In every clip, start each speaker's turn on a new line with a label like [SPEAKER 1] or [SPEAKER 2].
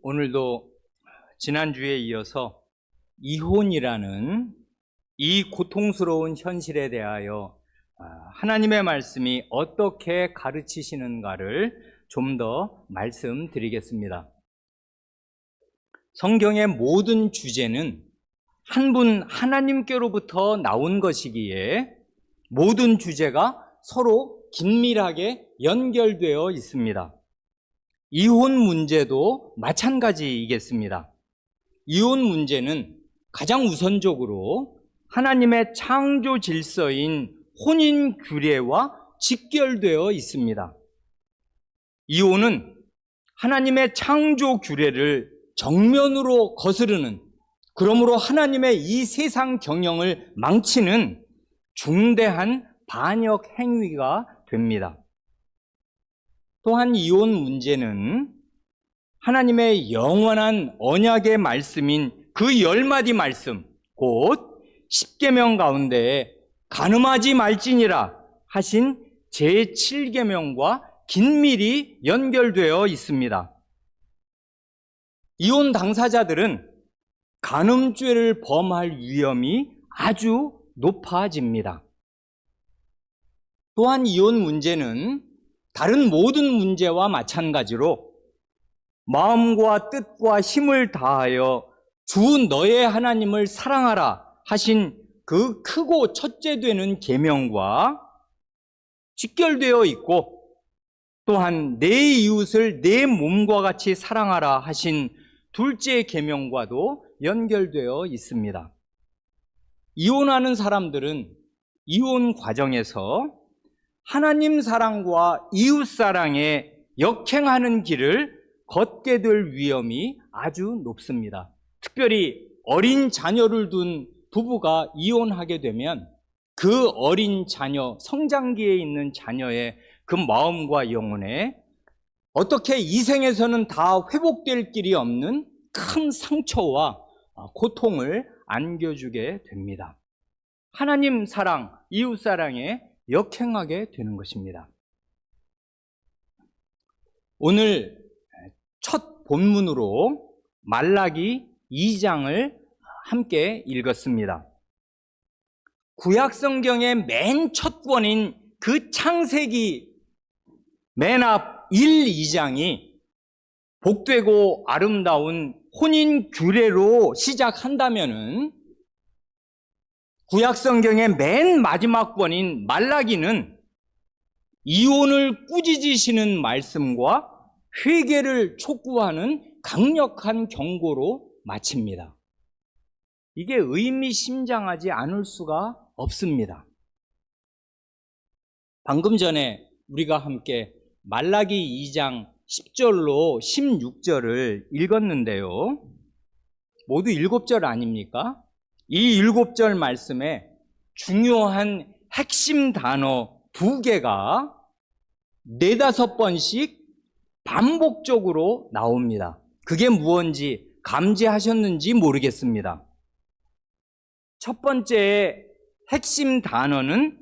[SPEAKER 1] 오늘도 지난주에 이어서 이혼이라는 이 고통스러운 현실에 대하여 하나님의 말씀이 어떻게 가르치시는가를 좀 더 말씀드리겠습니다. 성경의 모든 주제는 한 분 하나님께로부터 나온 것이기에 모든 주제가 서로 긴밀하게 연결되어 있습니다. 이혼 문제도 마찬가지이겠습니다. 이혼 문제는 가장 우선적으로 하나님의 창조 질서인 혼인 규례와 직결되어 있습니다. 이혼은 하나님의 창조 규례를 정면으로 거스르는, 그러므로 하나님의 이 세상 경영을 망치는 중대한 반역 행위가 됩니다. 또한 이혼 문제는 하나님의 영원한 언약의 말씀인 그 10마디 말씀, 곧 십계명 가운데 간음하지 말지니라 하신 제7계명과 긴밀히 연결되어 있습니다. 이혼 당사자들은 간음죄를 범할 위험이 아주 높아집니다. 또한 이혼 문제는 다른 모든 문제와 마찬가지로 마음과 뜻과 힘을 다하여 주 너의 하나님을 사랑하라 하신 그 크고 첫째 되는 계명과 직결되어 있고, 또한 내 이웃을 내 몸과 같이 사랑하라 하신 둘째 계명과도 연결되어 있습니다. 이혼하는 사람들은 이혼 과정에서 하나님 사랑과 이웃 사랑에 역행하는 길을 걷게 될 위험이 아주 높습니다. 특별히 어린 자녀를 둔 부부가 이혼하게 되면 그 어린 자녀, 성장기에 있는 자녀의 그 마음과 영혼에 어떻게 이 생에서는 다 회복될 길이 없는 큰 상처와 고통을 안겨주게 됩니다. 하나님 사랑, 이웃 사랑에 역행하게 되는 것입니다. 오늘 첫 본문으로 말라기 2장을 함께 읽었습니다. 구약 성경의 맨 첫 권인 그 창세기 맨 앞 1, 2장이 복되고 아름다운 혼인 규례로 시작한다면은 구약 성경의 맨 마지막 권인 말라기는 이혼을 꾸짖으시는 말씀과 회개를 촉구하는 강력한 경고로 마칩니다. 이게 의미심장하지 않을 수가 없습니다. 방금 전에 우리가 함께 말라기 2장 10절로 16절을 읽었는데요. 모두 7절 아닙니까? 이 7절 말씀에 중요한 핵심 단어 2개가 4-5번씩 반복적으로 나옵니다. 그게 무엇인지 감지하셨는지 모르겠습니다. 첫 번째 핵심 단어는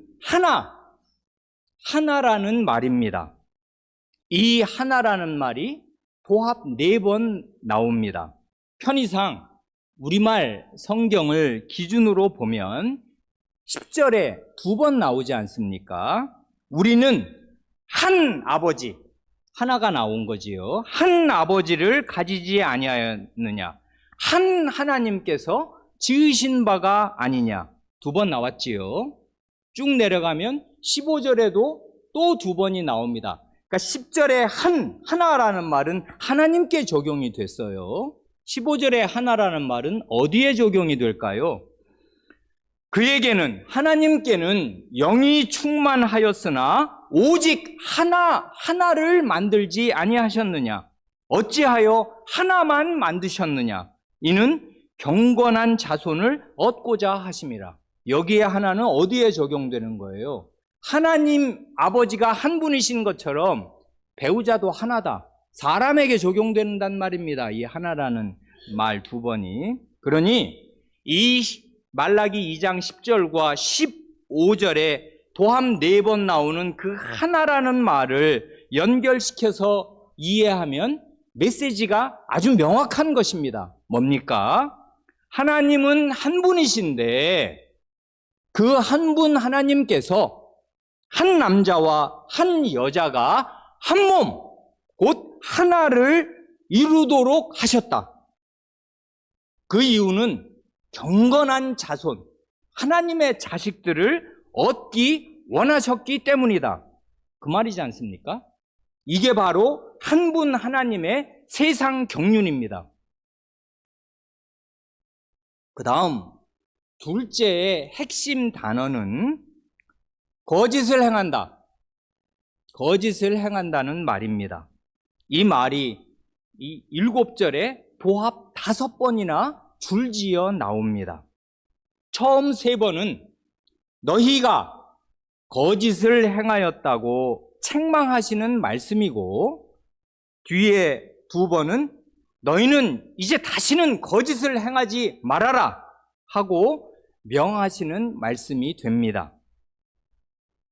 [SPEAKER 1] 하나라는 말입니다. 이 하나라는 말이 도합 4번 나옵니다. 편의상 우리말 성경을 기준으로 보면 10절에 2번 나오지 않습니까? 우리는 한 아버지, 하나가 나온 거지요. 한 아버지를 가지지 아니하였느냐? 한 하나님께서 지으신 바가 아니냐? 2번 나왔지요. 쭉 내려가면 15절에도 또 2번이 나옵니다. 그러니까 10절에 하나라는 말은 하나님께 적용이 됐어요. 15절에 하나라는 말은 어디에 적용이 될까요? 그에게는, 하나님께는 영이 충만하였으나 오직 하나를 만들지 아니하셨느냐? 어찌하여 하나만 만드셨느냐? 이는 경건한 자손을 얻고자 하심이라. 여기에 하나는 어디에 적용되는 거예요? 하나님 아버지가 한 분이신 것처럼 배우자도 하나다. 사람에게 적용된단 말입니다. 이 하나라는 말 2번이. 그러니 이 말라기 2장 10절과 15절에 도합 4번 나오는 그 하나라는 말을 연결시켜서 이해하면 메시지가 아주 명확한 것입니다. 뭡니까? 하나님은 한 분이신데 그 한 분 하나님께서 한 남자와 한 여자가 한 몸, 곧 하나를 이루도록 하셨다. 그 이유는 경건한 자손, 하나님의 자식들을 얻기 원하셨기 때문이다. 그 말이지 않습니까? 이게 바로 한 분 하나님의 세상 경륜입니다. 그 다음 둘째의 핵심 단어는 거짓을 행한다. 거짓을 행한다는 말입니다. 이 말이 이 7절에 도합 5번이나 줄지어 나옵니다. 처음 3번은 너희가 거짓을 행하였다고 책망하시는 말씀이고, 뒤에 2번은 너희는 이제 다시는 거짓을 행하지 말아라 하고 명하시는 말씀이 됩니다.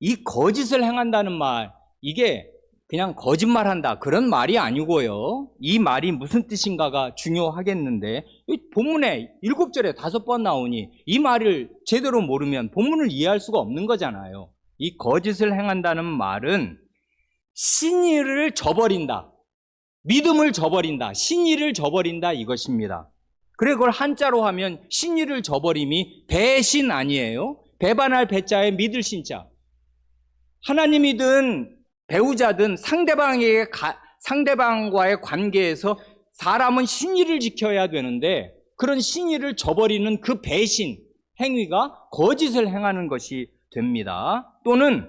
[SPEAKER 1] 이 거짓을 행한다는 말, 이게 그냥 거짓말한다 그런 말이 아니고요. 이 말이 무슨 뜻인가가 중요하겠는데, 본문에 7절에 5번 나오니 이 말을 제대로 모르면 본문을 이해할 수가 없는 거잖아요. 이 거짓을 행한다는 말은 신의를 저버린다, 믿음을 저버린다, 신의를 저버린다 이것입니다. 그래, 그걸 한자로 하면 신의를 저버림이 배신 아니에요? 배반할 배자에 믿을 신자. 하나님이든 배우자든 상대방과의 관계에서 사람은 신의를 지켜야 되는데, 그런 신의를 저버리는 그 배신 행위가 거짓을 행하는 것이 됩니다. 또는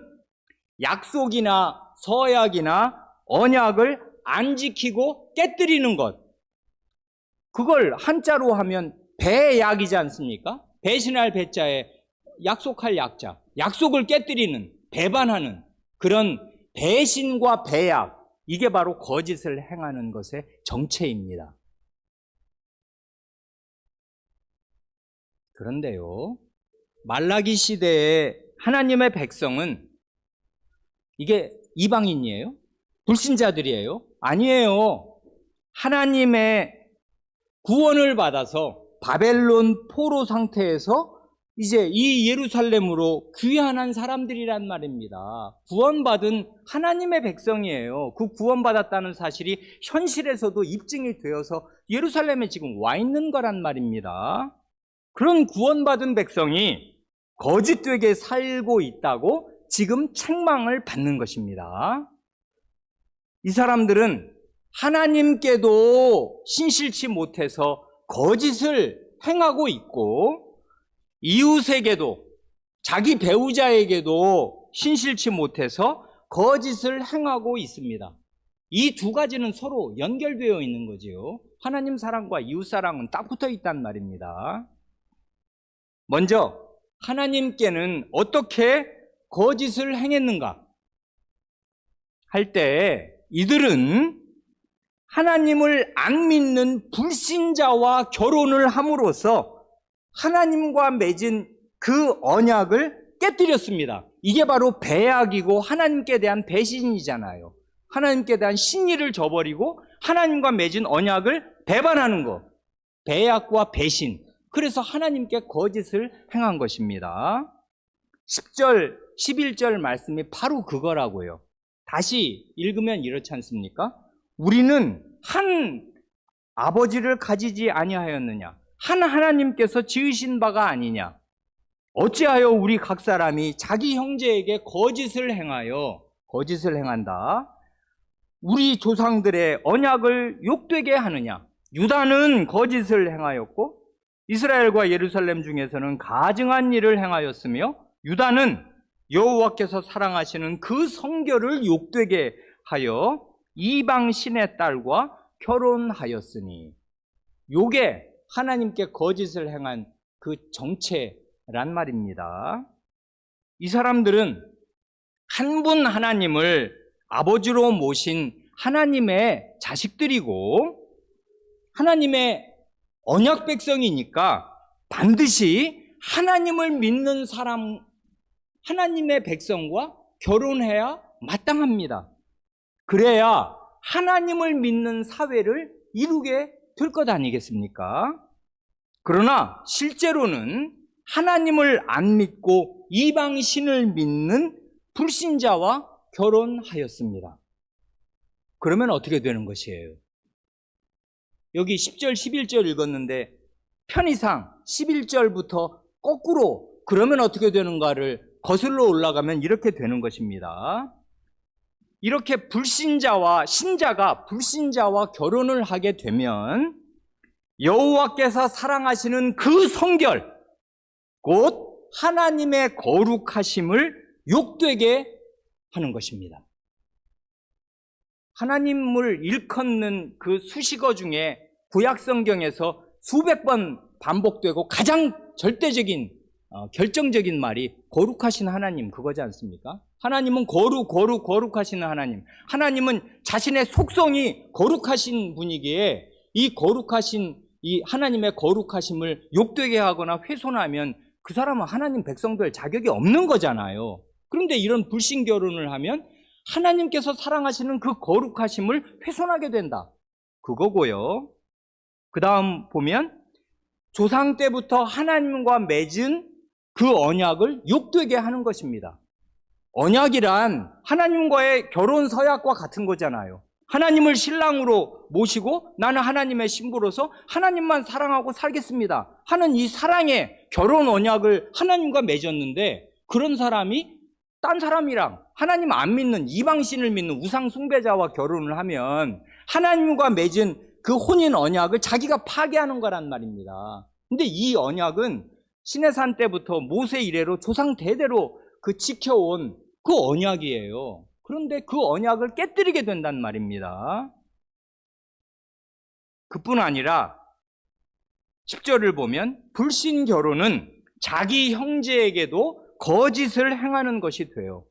[SPEAKER 1] 약속이나 서약이나 언약을 안 지키고 깨뜨리는 것, 그걸 한자로 하면 배약이지 않습니까? 배신할 배자에 약속할 약자, 약속을 깨뜨리는, 배반하는 그런 배신과 배약, 이게 바로 거짓을 행하는 것의 정체입니다. 그런데요, 말라기 시대에 하나님의 백성은 이게 이방인이에요? 불신자들이에요? 아니에요. 하나님의 구원을 받아서 바벨론 포로 상태에서 이제 이 예루살렘으로 귀환한 사람들이란 말입니다. 구원받은 하나님의 백성이에요. 그 구원받았다는 사실이 현실에서도 입증이 되어서 예루살렘에 지금 와 있는 거란 말입니다. 그런 구원받은 백성이 거짓되게 살고 있다고 지금 책망을 받는 것입니다. 이 사람들은 하나님께도 신실치 못해서 거짓을 행하고 있고, 이웃에게도, 자기 배우자에게도 신실치 못해서 거짓을 행하고 있습니다. 이 두 가지는 서로 연결되어 있는 거지요. 하나님 사랑과 이웃 사랑은 딱 붙어 있단 말입니다. 먼저 하나님께는 어떻게 거짓을 행했는가 할 때, 이들은 하나님을 안 믿는 불신자와 결혼을 함으로써 하나님과 맺은 그 언약을 깨뜨렸습니다. 이게 바로 배약이고 하나님께 대한 배신이잖아요. 하나님께 대한 신의를 저버리고 하나님과 맺은 언약을 배반하는 것, 배약과 배신. 그래서 하나님께 거짓을 행한 것입니다. 10절, 11절 말씀이 바로 그거라고요. 다시 읽으면 이렇지 않습니까? 우리는 한 아버지를 가지지 아니하였느냐? 한 하나님께서 지으신 바가 아니냐? 어찌하여 우리 각 사람이 자기 형제에게 거짓을 행한다? 우리 조상들의 언약을 욕되게 하느냐? 유다는 거짓을 행하였고 이스라엘과 예루살렘 중에서는 가증한 일을 행하였으며, 유다는 여호와께서 사랑하시는 그 성결을 욕되게 하여 이방 신의 딸과 결혼하였으니, 요게 하나님께 거짓을 행한 그 정체란 말입니다. 이 사람들은 한 분 하나님을 아버지로 모신 하나님의 자식들이고 하나님의 언약 백성이니까 반드시 하나님을 믿는 사람, 하나님의 백성과 결혼해야 마땅합니다. 그래야 하나님을 믿는 사회를 이루게 될 것 아니겠습니까? 그러나 실제로는 하나님을 안 믿고 이방신을 믿는 불신자와 결혼하였습니다. 그러면 어떻게 되는 것이에요? 여기 10절, 11절 읽었는데 편의상 11절부터 거꾸로 그러면 어떻게 되는가를 거슬러 올라가면 이렇게 되는 것입니다. 이렇게 신자가 불신자와 결혼을 하게 되면 여호와께서 사랑하시는 그 성결, 곧 하나님의 거룩하심을 욕되게 하는 것입니다. 하나님을 일컫는 그 수식어 중에 구약 성경에서 수백 번 반복되고 가장 절대적인 결정적인 말이 거룩하신 하나님, 그거지 않습니까? 하나님은 거룩하신 하나님. 하나님은 자신의 속성이 거룩하신 분이기에 이 거룩하신 이 하나님의 거룩하심을 욕되게 하거나 훼손하면 그 사람은 하나님 백성될 자격이 없는 거잖아요. 그런데 이런 불신 결혼을 하면 하나님께서 사랑하시는 그 거룩하심을 훼손하게 된다. 그거고요. 그 다음 보면 조상 때부터 하나님과 맺은 그 언약을 욕되게 하는 것입니다. 언약이란 하나님과의 결혼 서약과 같은 거잖아요. 하나님을 신랑으로 모시고 나는 하나님의 신부로서 하나님만 사랑하고 살겠습니다 하는 이 사랑의 결혼 언약을 하나님과 맺었는데, 그런 사람이 딴 사람이랑 하나님 안 믿는 이방신을 믿는 우상 숭배자와 결혼을 하면 하나님과 맺은 그 혼인 언약을 자기가 파괴하는 거란 말입니다. 근데 이 언약은 시내산 때부터 모세 이래로 조상 대대로 그 지켜온 그 언약이에요. 그런데 그 언약을 깨뜨리게 된단 말입니다. 그뿐 아니라 10절을 보면 불신 결혼은 자기 형제에게도 거짓을 행하는 것이 돼요.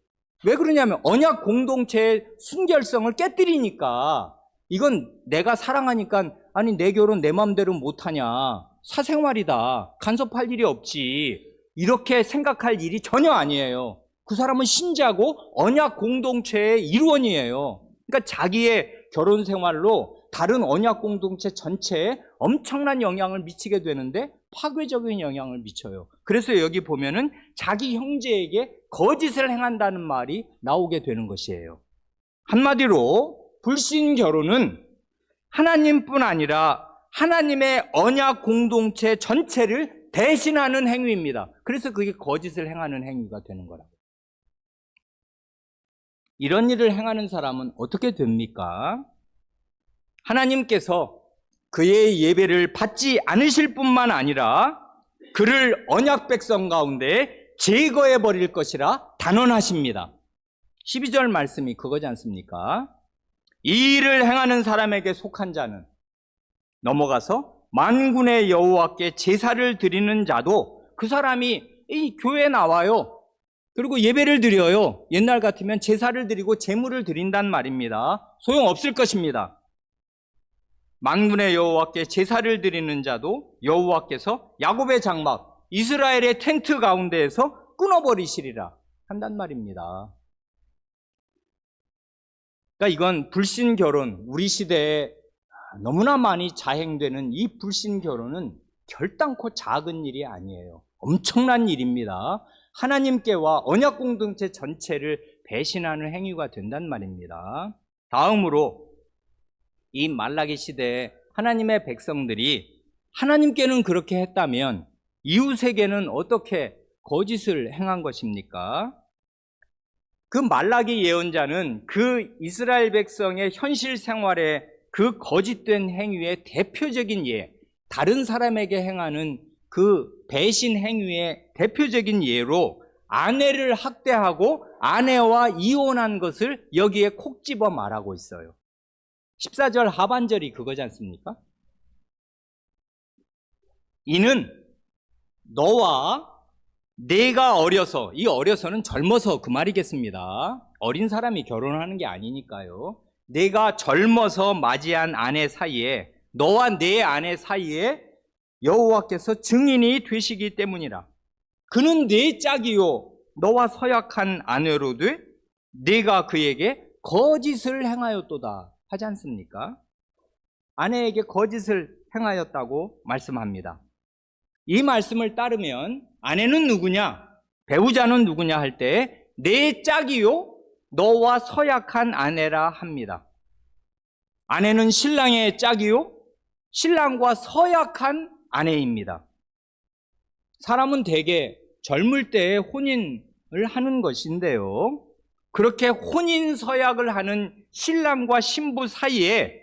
[SPEAKER 1] 왜 그러냐면 언약 공동체의 순결성을 깨뜨리니까, 이건 내가 사랑하니까 아니 내 결혼 내 마음대로 못하냐, 사생활이다, 간섭할 일이 없지, 이렇게 생각할 일이 전혀 아니에요. 그 사람은 신자고 언약 공동체의 일원이에요. 그러니까 자기의 결혼 생활로 다른 언약 공동체 전체에 엄청난 영향을 미치게 되는데 파괴적인 영향을 미쳐요. 그래서 여기 보면은 자기 형제에게 거짓을 행한다는 말이 나오게 되는 것이에요. 한마디로 불신 결혼은 하나님뿐 아니라 하나님의 언약 공동체 전체를 대신하는 행위입니다. 그래서 그게 거짓을 행하는 행위가 되는 거라고. 이런 일을 행하는 사람은 어떻게 됩니까? 하나님께서 그의 예배를 받지 않으실 뿐만 아니라 그를 언약 백성 가운데 제거해 버릴 것이라 단언하십니다. 12절 말씀이 그거지 않습니까? 이 일을 행하는 사람에게 속한 자는 넘어가서 만군의 여호와께 제사를 드리는 자도, 그 사람이 이 교회에 나와요. 그리고 예배를 드려요. 옛날 같으면 제사를 드리고 제물을 드린단 말입니다. 소용없을 것입니다. 만군의 여호와께 제사를 드리는 자도 여호와께서 야곱의 장막 이스라엘의 텐트 가운데에서 끊어버리시리라 한단 말입니다. 그러니까 이건 불신 결혼, 우리 시대에 너무나 많이 자행되는 이 불신 결혼은 결단코 작은 일이 아니에요. 엄청난 일입니다. 하나님께와 언약 공동체 전체를 배신하는 행위가 된단 말입니다. 다음으로 이 말라기 시대에 하나님의 백성들이 하나님께는 그렇게 했다면 이웃에게는 어떻게 거짓을 행한 것입니까? 그 말라기 예언자는 그 이스라엘 백성의 현실 생활에 그 거짓된 행위의 대표적인 예, 다른 사람에게 행하는 그 배신 행위의 대표적인 예로 아내를 학대하고 아내와 이혼한 것을 여기에 콕 집어 말하고 있어요. 14절 하반절이 그거지 않습니까? 이는 너와 내가 어려서, 이 어려서는 젊어서 그 말이겠습니다. 어린 사람이 결혼하는 게 아니니까요. 내가 젊어서 맞이한 아내 사이에, 너와 내 아내 사이에 여호와께서 증인이 되시기 때문이라. 그는 내 짝이요 너와 서약한 아내로되 내가 그에게 거짓을 행하였도다. 하지 않습니까? 아내에게 거짓을 행하였다고 말씀합니다. 이 말씀을 따르면 아내는 누구냐, 배우자는 누구냐 할 때 내 짝이요 너와 서약한 아내라 합니다. 아내는 신랑의 짝이요 신랑과 서약한 아내입니다. 사람은 대개 젊을 때에 혼인을 하는 것인데요, 그렇게 혼인 서약을 하는 신랑과 신부 사이에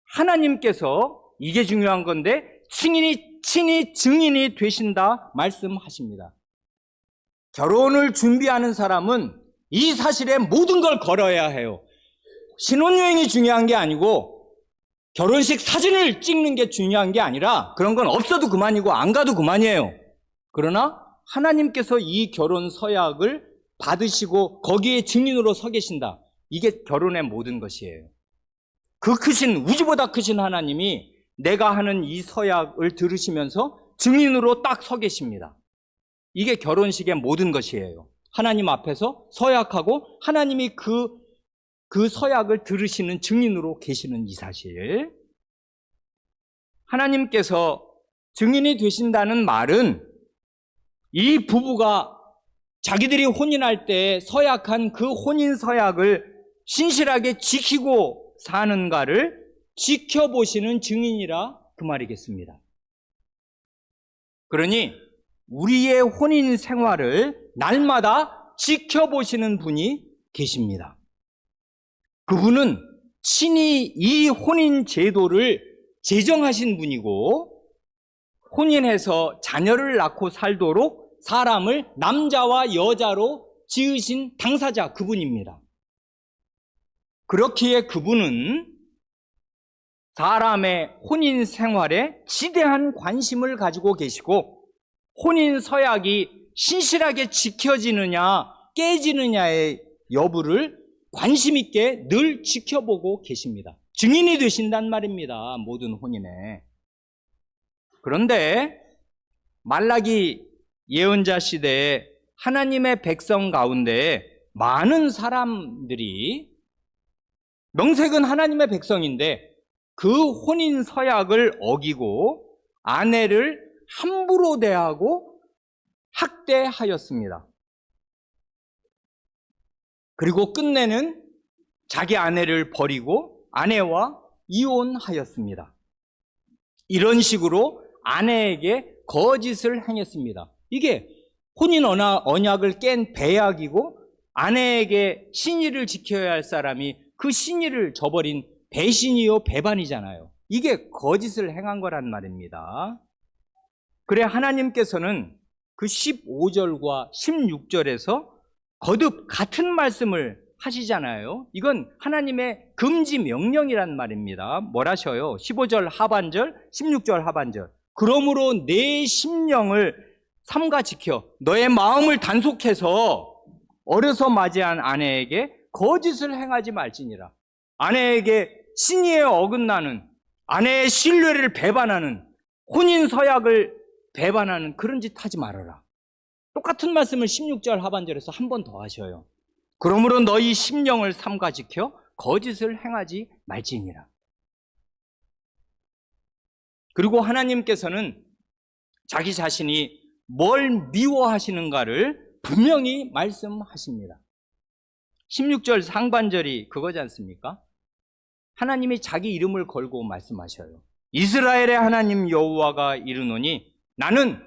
[SPEAKER 1] 하나님께서, 이게 중요한 건데, 친히 증인이 되신다 말씀하십니다. 결혼을 준비하는 사람은 이 사실에 모든 걸 걸어야 해요. 신혼여행이 중요한 게 아니고 결혼식 사진을 찍는 게 중요한 게 아니라, 그런 건 없어도 그만이고 안 가도 그만이에요. 그러나 하나님께서 이 결혼 서약을 받으시고 거기에 증인으로 서 계신다. 이게 결혼의 모든 것이에요. 그 크신, 우주보다 크신 하나님이 내가 하는 이 서약을 들으시면서 증인으로 딱 서 계십니다. 이게 결혼식의 모든 것이에요. 하나님 앞에서 서약하고 하나님이 그 서약을 들으시는 증인으로 계시는 이 사실. 하나님께서 증인이 되신다는 말은 이 부부가 자기들이 혼인할 때 서약한 그 혼인 서약을 신실하게 지키고 사는가를 지켜보시는 증인이라 그 말이겠습니다. 그러니 우리의 혼인 생활을 날마다 지켜보시는 분이 계십니다. 그분은 친히 이 혼인 제도를 제정하신 분이고, 혼인해서 자녀를 낳고 살도록 사람을 남자와 여자로 지으신 당사자, 그분입니다. 그렇기에 그분은 사람의 혼인 생활에 지대한 관심을 가지고 계시고, 혼인 서약이 신실하게 지켜지느냐 깨지느냐의 여부를 관심 있게 늘 지켜보고 계십니다. 증인이 되신단 말입니다, 모든 혼인에. 그런데 말라기 예언자 시대에 하나님의 백성 가운데 많은 사람들이, 명색은 하나님의 백성인데 그 혼인 서약을 어기고 아내를 함부로 대하고 학대하였습니다. 그리고 끝내는 자기 아내를 버리고 아내와 이혼하였습니다. 이런 식으로 아내에게 거짓을 행했습니다. 이게 혼인 언약을 깬 배약이고, 아내에게 신의를 지켜야 할 사람이 그 신의를 저버린 배신이요 배반이잖아요. 이게 거짓을 행한 거란 말입니다. 그래 하나님께서는 그 15절과 16절에서 거듭 같은 말씀을 하시잖아요. 이건 하나님의 금지 명령이란 말입니다. 뭐라셔요? 15절 하반절, 16절 하반절. 그러므로 내 심령을 삼가 지켜 너의 마음을 단속해서 어려서 맞이한 아내에게 거짓을 행하지 말지니라. 아내에게 신의에 어긋나는, 아내의 신뢰를 배반하는, 혼인 서약을 배반하는 그런 짓 하지 말아라. 똑같은 말씀을 16절 하반절에서 한 번 더 하셔요. 그러므로 너희 심령을 삼가 지켜 거짓을 행하지 말지니라. 그리고 하나님께서는 자기 자신이 뭘 미워하시는가를 분명히 말씀하십니다. 16절 상반절이 그거지 않습니까? 하나님이 자기 이름을 걸고 말씀하셔요. 이스라엘의 하나님 여호와가 이르노니 나는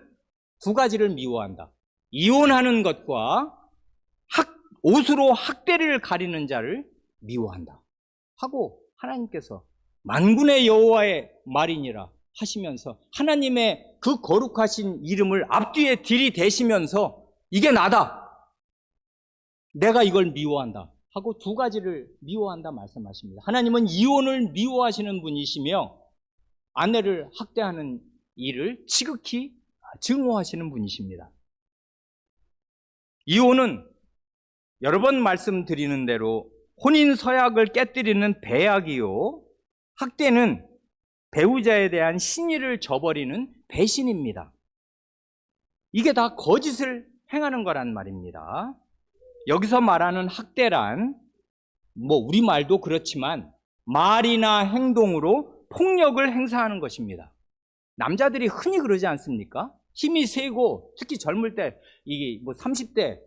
[SPEAKER 1] 두 가지를 미워한다. 이혼하는 것과 옷으로 학대를 가리는 자를 미워한다 하고, 하나님께서 만군의 여호와의 말이니라 하시면서 하나님의 그 거룩하신 이름을 앞뒤에 들이대시면서 이게 나다, 내가 이걸 미워한다 하고 두 가지를 미워한다 말씀하십니다. 하나님은 이혼을 미워하시는 분이시며 아내를 학대하는 일을 지극히 증오하시는 분이십니다. 이혼은 여러 번 말씀드리는 대로 혼인 서약을 깨뜨리는 배약이요, 학대는 배우자에 대한 신의를 저버리는 배신입니다. 이게 다 거짓을 행하는 거란 말입니다. 여기서 말하는 학대란, 우리말도 그렇지만 말이나 행동으로 폭력을 행사하는 것입니다. 남자들이 흔히 그러지 않습니까? 힘이 세고 특히 젊을 때 이게 30대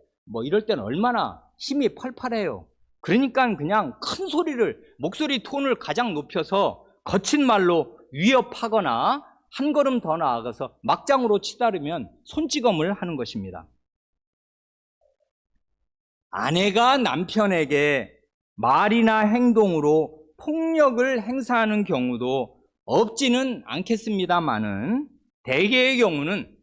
[SPEAKER 1] 이럴 때는 얼마나 힘이 팔팔해요. 그러니까 그냥 큰 소리를 목소리 톤을 가장 높여서 거친 말로 위협하거나 한 걸음 더 나아가서 막장으로 치달으면 손찌검을 하는 것입니다. 아내가 남편에게 말이나 행동으로 폭력을 행사하는 경우도 없지는 않겠습니다만은 대개의 경우는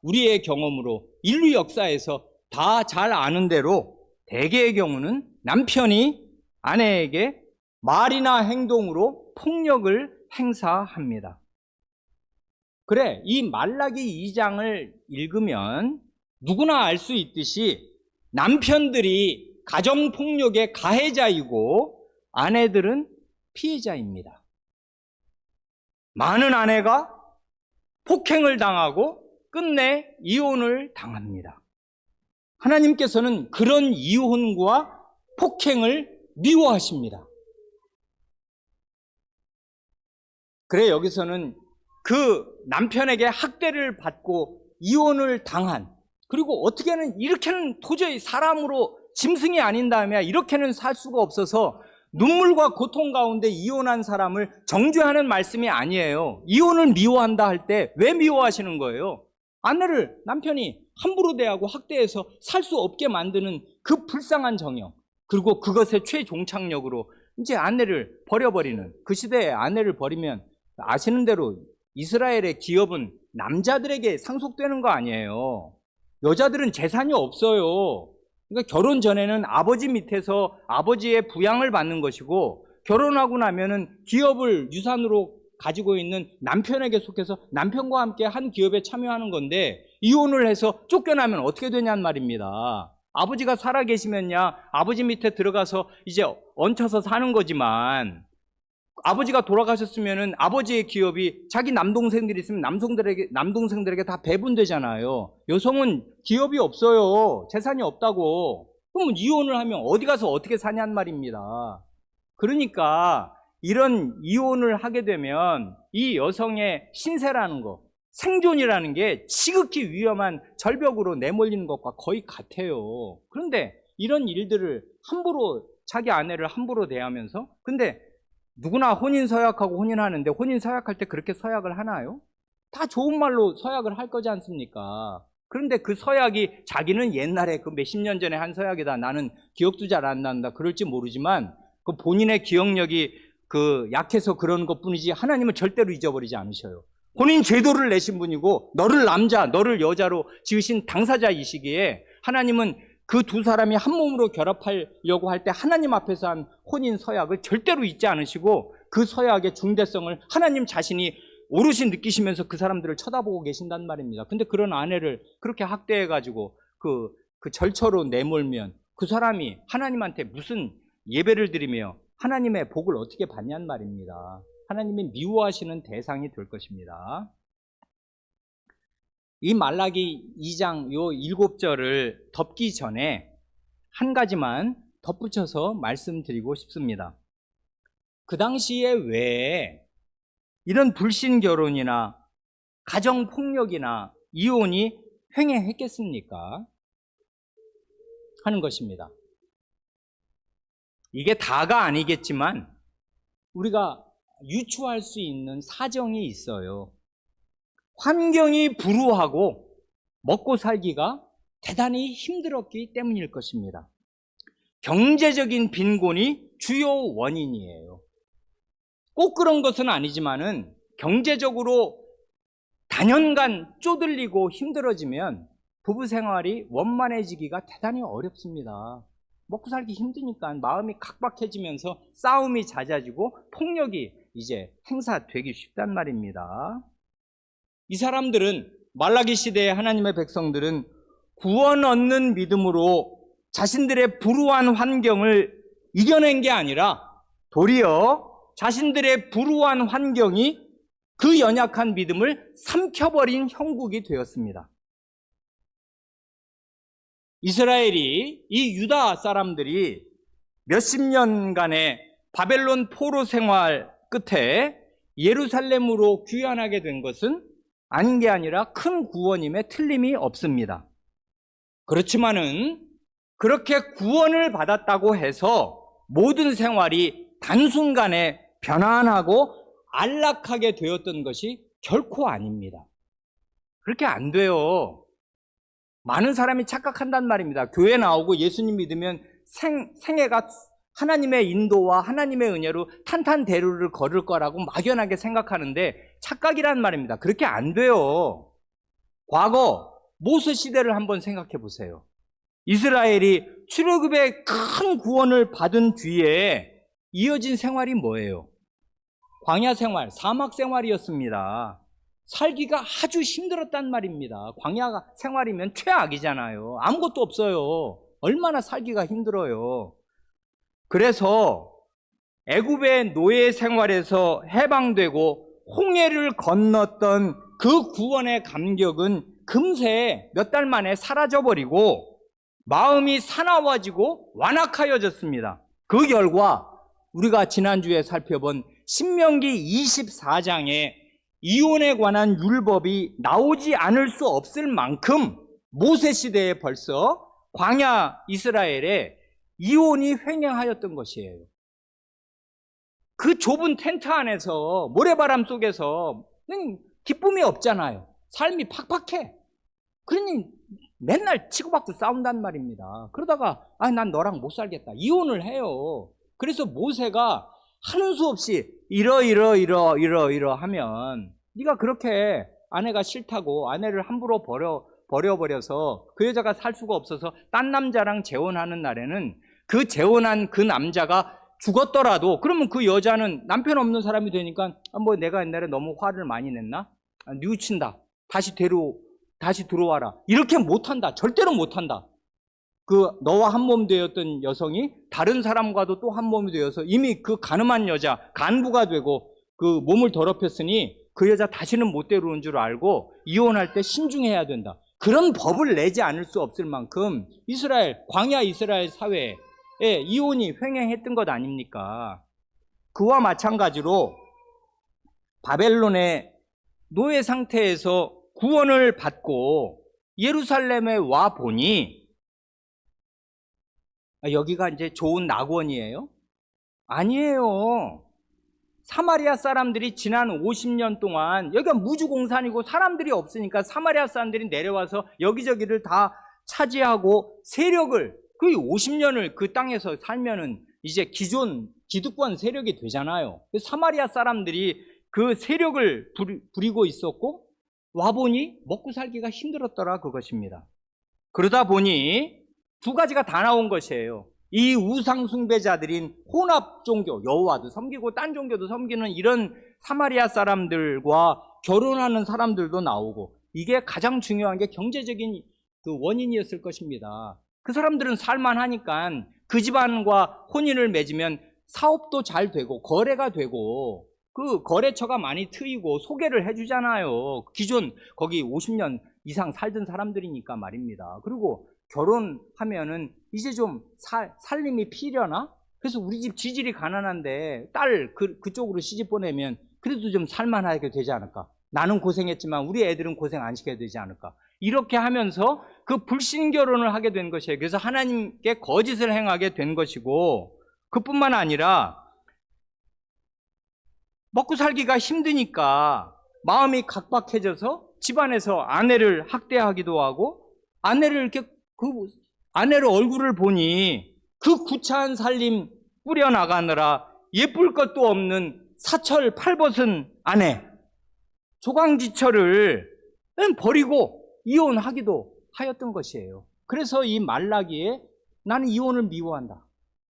[SPEAKER 1] 우리의 경험으로 인류 역사에서 다 잘 아는 대로 대개의 경우는 남편이 아내에게 말이나 행동으로 폭력을 행사합니다. 그래, 이 말라기 2장을 읽으면 누구나 알 수 있듯이 남편들이 가정폭력의 가해자이고 아내들은 피해자입니다. 많은 아내가 폭행을 당하고 끝내 이혼을 당합니다. 하나님께서는 그런 이혼과 폭행을 미워하십니다. 그래, 여기서는 그 남편에게 학대를 받고 이혼을 당한, 그리고 어떻게는 이렇게는 도저히 사람으로 짐승이 아닌 다음에 이렇게는 살 수가 없어서 눈물과 고통 가운데 이혼한 사람을 정죄하는 말씀이 아니에요. 이혼을 미워한다 할 때 왜 미워하시는 거예요? 아내를 남편이 함부로 대하고 학대해서 살 수 없게 만드는 그 불쌍한 정형, 그리고 그것의 최종착역으로 이제 아내를 버려버리는, 그 시대에 아내를 버리면 아시는 대로 이스라엘의 기업은 남자들에게 상속되는 거 아니에요. 여자들은 재산이 없어요. 그러니까 결혼 전에는 아버지 밑에서 아버지의 부양을 받는 것이고, 결혼하고 나면은 기업을 유산으로 가지고 있는 남편에게 속해서 남편과 함께 한 기업에 참여하는 건데, 이혼을 해서 쫓겨나면 어떻게 되냐는 말입니다. 아버지가 살아계시면야 아버지 밑에 들어가서 이제 얹혀서 사는 거지만, 아버지가 돌아가셨으면은 아버지의 기업이 자기 남동생들이 있으면 남동생들에게 다 배분되잖아요. 여성은 기업이 없어요. 재산이 없다고. 그럼 이혼을 하면 어디 가서 어떻게 사냐는 말입니다. 그러니까 이런 이혼을 하게 되면 이 여성의 신세라는 거, 생존이라는 게 지극히 위험한 절벽으로 내몰리는 것과 거의 같아요. 그런데 이런 일들을 함부로, 자기 아내를 함부로 대하면서, 근데 누구나 혼인 서약하고 혼인하는데 혼인 서약할 때 그렇게 서약을 하나요? 다 좋은 말로 서약을 할 거지 않습니까? 그런데 그 서약이 자기는 옛날에 그 몇십 년 전에 한 서약이다, 나는 기억도 잘 안 난다, 그럴지 모르지만 그 본인의 기억력이 약해서 그런 것뿐이지 하나님은 절대로 잊어버리지 않으셔요. 혼인 제도를 내신 분이고 너를 남자, 너를 여자로 지으신 당사자이시기에 하나님은 그 두 사람이 한 몸으로 결합하려고 할 때 하나님 앞에서 한 혼인 서약을 절대로 잊지 않으시고 그 서약의 중대성을 하나님 자신이 오롯이 느끼시면서 그 사람들을 쳐다보고 계신단 말입니다. 근데 그런 아내를 그렇게 학대해가지고 그 절처로 내몰면 그 사람이 하나님한테 무슨 예배를 드리며 하나님의 복을 어떻게 받냔 말입니다. 하나님이 미워하시는 대상이 될 것입니다. 이 말라기 2장 요 7절을 덮기 전에 한 가지만 덧붙여서 말씀드리고 싶습니다. 그 당시에 왜 이런 불신 결혼이나 가정폭력이나 이혼이 횡행했겠습니까? 하는 것입니다. 이게 다가 아니겠지만 우리가 유추할 수 있는 사정이 있어요. 환경이 불우하고 먹고 살기가 대단히 힘들었기 때문일 것입니다. 경제적인 빈곤이 주요 원인이에요. 꼭 그런 것은 아니지만은 경제적으로 단연간 쪼들리고 힘들어지면 부부 생활이 원만해지기가 대단히 어렵습니다. 먹고 살기 힘드니까 마음이 각박해지면서 싸움이 잦아지고 폭력이 이제 행사되기 쉽단 말입니다. 이 사람들은, 말라기 시대의 하나님의 백성들은 구원 얻는 믿음으로 자신들의 불우한 환경을 이겨낸 게 아니라 도리어 자신들의 불우한 환경이 그 연약한 믿음을 삼켜버린 형국이 되었습니다. 이스라엘이, 이 유다 사람들이 몇십 년간의 바벨론 포로 생활 끝에 예루살렘으로 귀환하게 된 것은 아닌 게 아니라 큰 구원임에 틀림이 없습니다. 그렇지만은 그렇게 구원을 받았다고 해서 모든 생활이 단순간에 편안하고 안락하게 되었던 것이 결코 아닙니다. 그렇게 안 돼요. 많은 사람이 착각한단 말입니다. 교회 나오고 예수님 믿으면 생애가 하나님의 인도와 하나님의 은혜로 탄탄대로를 걸을 거라고 막연하게 생각하는데 착각이란 말입니다. 그렇게 안 돼요. 과거 모세 시대를 한번 생각해 보세요. 이스라엘이 출애굽의 큰 구원을 받은 뒤에 이어진 생활이 뭐예요? 광야 생활, 사막 생활이었습니다. 살기가 아주 힘들었단 말입니다. 광야 생활이면 최악이잖아요. 아무것도 없어요. 얼마나 살기가 힘들어요. 그래서 애굽의 노예 생활에서 해방되고 홍해를 건넜던 그 구원의 감격은 금세 몇 달 만에 사라져버리고 마음이 사나워지고 완악하여졌습니다. 그 결과 우리가 지난주에 살펴본 신명기 24장에 이혼에 관한 율법이 나오지 않을 수 없을 만큼 모세 시대에 벌써 광야 이스라엘에 이혼이 횡행하였던 것이에요. 그 좁은 텐트 안에서 모래바람 속에서 기쁨이 없잖아요. 삶이 팍팍해. 그러니 맨날 치고받고 싸운단 말입니다. 그러다가 난 너랑 못 살겠다. 이혼을 해요. 그래서 모세가 하는 수 없이 이러 하면 네가 그렇게 아내가 싫다고 아내를 함부로 버려버려서 그 여자가 살 수가 없어서 딴 남자랑 재혼하는 날에는 그 재혼한 그 남자가 죽었더라도 그러면 그 여자는 남편 없는 사람이 되니까 뭐 내가 옛날에 너무 화를 많이 냈나? 뉘우친다. 다시 들어와라. 이렇게 못한다. 절대로 못한다. 그 너와 한 몸 되었던 여성이 다른 사람과도 또 한 몸이 되어서 이미 그 가늠한 여자 간부가 되고 그 몸을 더럽혔으니 그 여자 다시는 못 데려오는 줄 알고 이혼할 때 신중해야 된다. 그런 법을 내지 않을 수 없을 만큼 광야 이스라엘 사회에 이혼이 횡행했던 것 아닙니까? 그와 마찬가지로 바벨론의 노예 상태에서 구원을 받고 예루살렘에 와 보니 여기가 이제 좋은 낙원이에요? 아니에요. 사마리아 사람들이 지난 50년 동안 여기가 무주공산이고 사람들이 없으니까 사마리아 사람들이 내려와서 여기저기를 다 차지하고 세력을 그 50년을 그 땅에서 살면은 이제 기존 기득권 세력이 되잖아요. 사마리아 사람들이 그 세력을 부리고 있었고 와보니 먹고 살기가 힘들었더라 그것입니다. 그러다 보니 두 가지가 다 나온 것이에요. 이 우상 숭배자들인 혼합 종교, 여호와도 섬기고 딴 종교도 섬기는 이런 사마리아 사람들과 결혼하는 사람들도 나오고 이게 가장 중요한 게 경제적인 그 원인이었을 것입니다. 그 사람들은 살만하니까 그 집안과 혼인을 맺으면 사업도 잘 되고 거래가 되고 그 거래처가 많이 트이고 소개를 해주잖아요. 기존 거기 50년 이상 살던 사람들이니까 말입니다. 그리고 결혼하면은 이제 좀 살림이 필요나? 그래서 우리 집 지질이 가난한데 딸 그쪽으로 시집 보내면 그래도 좀 살만하게 되지 않을까? 나는 고생했지만 우리 애들은 고생 안 시켜야 되지 않을까? 이렇게 하면서 그 불신 결혼을 하게 된 것이에요. 그래서 하나님께 거짓을 행하게 된 것이고 그뿐만 아니라 먹고 살기가 힘드니까 마음이 각박해져서 집안에서 아내를 학대하기도 하고 아내를 얼굴을 보니 그 구차한 살림 꾸려나가느라 예쁠 것도 없는 사철 팔벗은 아내 조강지처를 버리고 이혼하기도 하였던 것이에요. 그래서 이 말라기에 나는 이혼을 미워한다.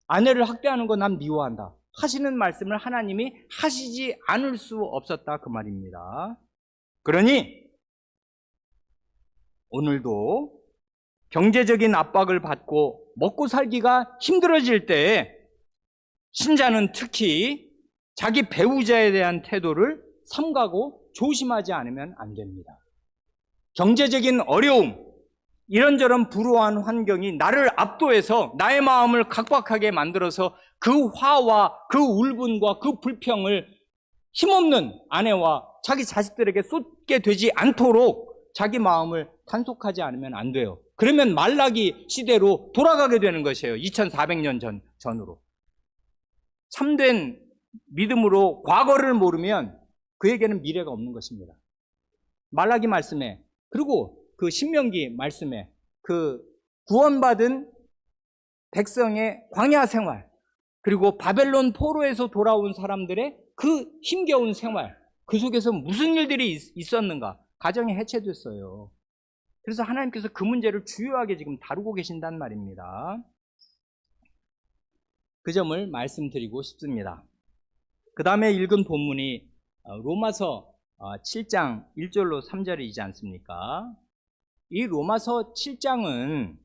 [SPEAKER 1] 아내를 학대하는 거 난 미워한다. 하시는 말씀을 하나님이 하시지 않을 수 없었다 그 말입니다. 그러니 오늘도 경제적인 압박을 받고 먹고 살기가 힘들어질 때 신자는 특히 자기 배우자에 대한 태도를 삼가고 조심하지 않으면 안 됩니다. 경제적인 어려움, 이런저런 불우한 환경이 나를 압도해서 나의 마음을 각박하게 만들어서 그 화와 그 울분과 그 불평을 힘없는 아내와 자기 자식들에게 쏟게 되지 않도록 자기 마음을 단속하지 않으면 안 돼요. 그러면 말라기 시대로 돌아가게 되는 것이에요. 2400년 전으로. 참된 믿음으로 과거를 모르면 그에게는 미래가 없는 것입니다. 말라기 말씀에, 그리고 그 신명기 말씀에 그 구원받은 백성의 광야 생활, 그리고 바벨론 포로에서 돌아온 사람들의 그 힘겨운 생활, 그 속에서 무슨 일들이 있었는가? 가정이 해체됐어요. 그래서 하나님께서 그 문제를 주요하게 지금 다루고 계신단 말입니다. 그 점을 말씀드리고 싶습니다. 그 다음에 읽은 본문이 로마서 7장 1절로 3절이지 않습니까? 이 로마서 7장은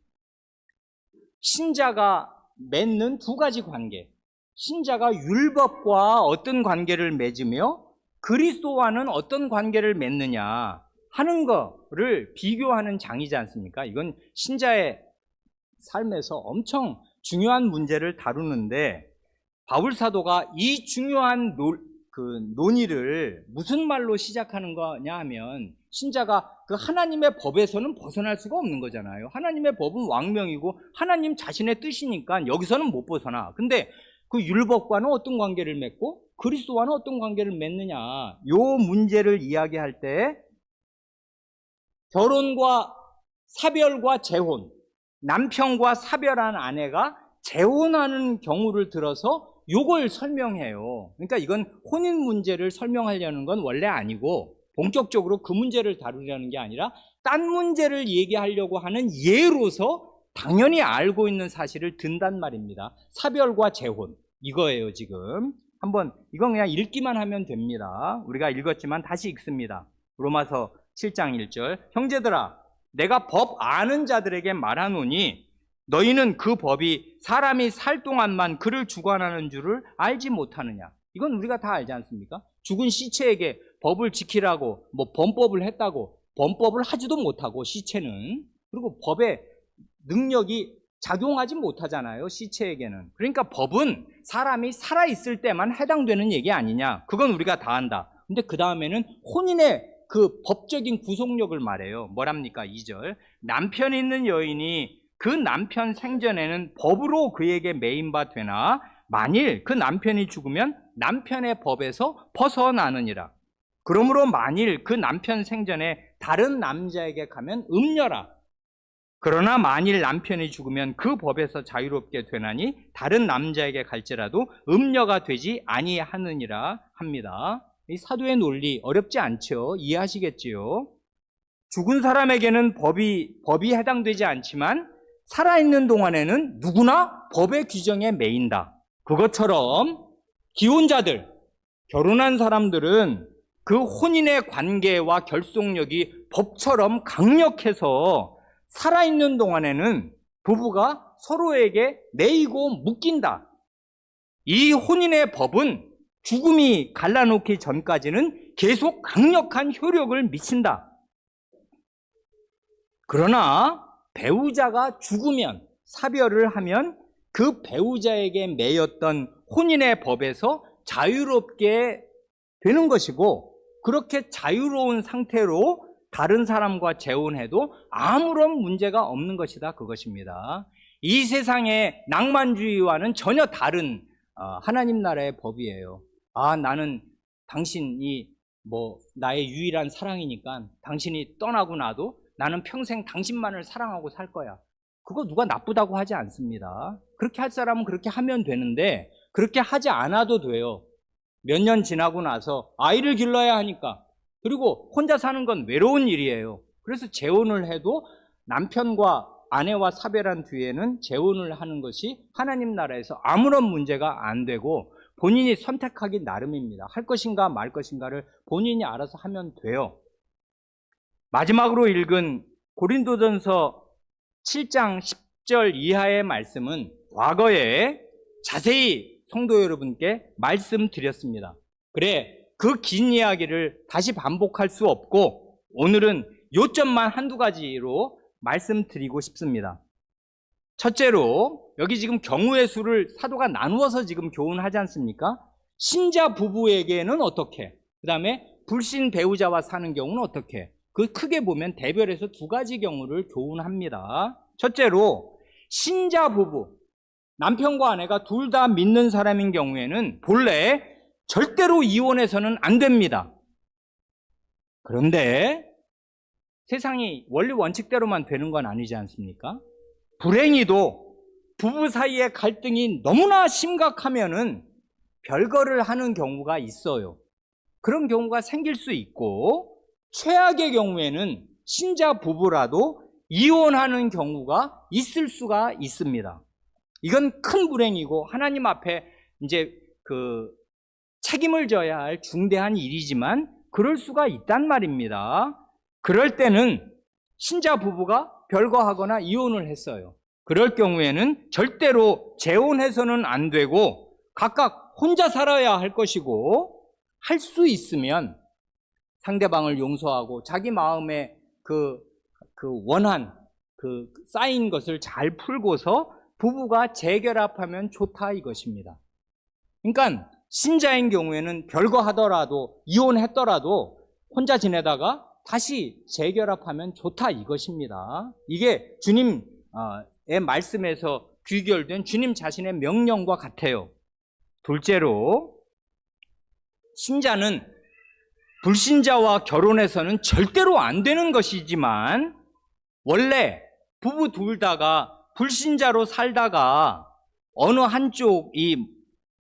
[SPEAKER 1] 신자가 맺는 두 가지 관계, 신자가 율법과 어떤 관계를 맺으며 그리스도와는 어떤 관계를 맺느냐 하는 거를 비교하는 장이지 않습니까? 이건 신자의 삶에서 엄청 중요한 문제를 다루는데, 바울 사도가 이 중요한 논의를 무슨 말로 시작하는 거냐 하면, 신자가 그 하나님의 법에서는 벗어날 수가 없는 거잖아요. 하나님의 법은 왕명이고 하나님 자신의 뜻이니까 여기서는 못 벗어나. 근데 그 율법과는 어떤 관계를 맺고 그리스도와는 어떤 관계를 맺느냐, 요 문제를 이야기할 때 결혼과 사별과 재혼, 남편과 사별한 아내가 재혼하는 경우를 들어서 요걸 설명해요. 그러니까 이건 혼인 문제를 설명하려는 건 원래 아니고 본격적으로 그 문제를 다루려는 게 아니라 딴 문제를 얘기하려고 하는 예로서 당연히 알고 있는 사실을 든단 말입니다. 사별과 재혼, 이거예요. 지금 한번 이건 그냥 읽기만 하면 됩니다. 우리가 읽었지만 다시 읽습니다. 로마서 7장 1절, 형제들아 내가 법 아는 자들에게 말하노니 너희는 그 법이 사람이 살 동안만 그를 주관하는 줄을 알지 못하느냐. 이건 우리가 다 알지 않습니까? 죽은 시체에게 법을 지키라고 뭐 범법을 했다고 범법을 하지도 못하고, 시체는, 그리고 법의 능력이 작용하지 못하잖아요, 시체에게는. 그러니까 법은 사람이 살아있을 때만 해당되는 얘기 아니냐, 그건 우리가 다 안다. 근데 그 다음에는 혼인의 그 법적인 구속력을 말해요. 뭐랍니까? 2절, 남편이 있는 여인이 그 남편 생전에는 법으로 그에게 매인바 되나 만일 그 남편이 죽으면 남편의 법에서 벗어나느니라. 그러므로 만일 그 남편 생전에 다른 남자에게 가면 음녀라. 그러나 만일 남편이 죽으면 그 법에서 자유롭게 되나니 다른 남자에게 갈지라도 음녀가 되지 아니하느니라 합니다. 이 사도의 논리 어렵지 않죠? 이해하시겠지요? 죽은 사람에게는 법이 해당되지 않지만 살아있는 동안에는 누구나 법의 규정에 매인다. 그것처럼 기혼자들, 결혼한 사람들은 그 혼인의 관계와 결속력이 법처럼 강력해서 살아있는 동안에는 부부가 서로에게 매이고 묶인다. 이 혼인의 법은 죽음이 갈라놓기 전까지는 계속 강력한 효력을 미친다. 그러나 배우자가 죽으면, 사별을 하면 그 배우자에게 매였던 혼인의 법에서 자유롭게 되는 것이고, 그렇게 자유로운 상태로 다른 사람과 재혼해도 아무런 문제가 없는 것이다, 그것입니다. 이 세상의 낭만주의와는 전혀 다른 하나님 나라의 법이에요. 나는 당신이 나의 유일한 사랑이니까 당신이 떠나고 나도 나는 평생 당신만을 사랑하고 살 거야. 그거 누가 나쁘다고 하지 않습니다. 그렇게 할 사람은 그렇게 하면 되는데 그렇게 하지 않아도 돼요. 몇 년 지나고 나서 아이를 길러야 하니까, 그리고 혼자 사는 건 외로운 일이에요. 그래서 재혼을 해도 남편과 아내와 사별한 뒤에는 재혼을 하는 것이 하나님 나라에서 아무런 문제가 안 되고 본인이 선택하기 나름입니다. 할 것인가 말 것인가를 본인이 알아서 하면 돼요. 마지막으로 읽은 고린도전서 7장 10절 이하의 말씀은 과거에 자세히 성도 여러분께 말씀드렸습니다. 그래, 그 긴 이야기를 다시 반복할 수 없고 오늘은 요점만 한두 가지로 말씀드리고 싶습니다. 첫째로 여기 지금 경우의 수를 사도가 나누어서 지금 교훈하지 않습니까? 신자 부부에게는 어떻게, 그 다음에 불신 배우자와 사는 경우는 어떻게, 그 크게 보면 대별해서 두 가지 경우를 교훈합니다. 첫째로 신자 부부, 남편과 아내가 둘 다 믿는 사람인 경우에는 본래 절대로 이혼해서는 안 됩니다. 그런데 세상이 원리 원칙대로만 되는 건 아니지 않습니까? 불행히도 부부 사이의 갈등이 너무나 심각하면은 별거를 하는 경우가 있어요. 그런 경우가 생길 수 있고, 최악의 경우에는 신자 부부라도 이혼하는 경우가 있을 수가 있습니다. 이건 큰 불행이고 하나님 앞에 이제 책임을 져야 할 중대한 일이지만 그럴 수가 있단 말입니다. 그럴 때는 신자 부부가 별거하거나 이혼을 했어요. 그럴 경우에는 절대로 재혼해서는 안 되고 각각 혼자 살아야 할 것이고, 할 수 있으면 상대방을 용서하고 자기 마음에 쌓인 것을 잘 풀고서 부부가 재결합하면 좋다 이것입니다. 그러니까 신자인 경우에는 별거 하더라도, 이혼했더라도 혼자 지내다가 다시 재결합하면 좋다 이것입니다. 이게 주님의 말씀에서 귀결된 주님 자신의 명령과 같아요. 둘째로, 신자는 불신자와 결혼해서는 절대로 안 되는 것이지만, 원래 부부 둘 다가 불신자로 살다가 어느 한쪽이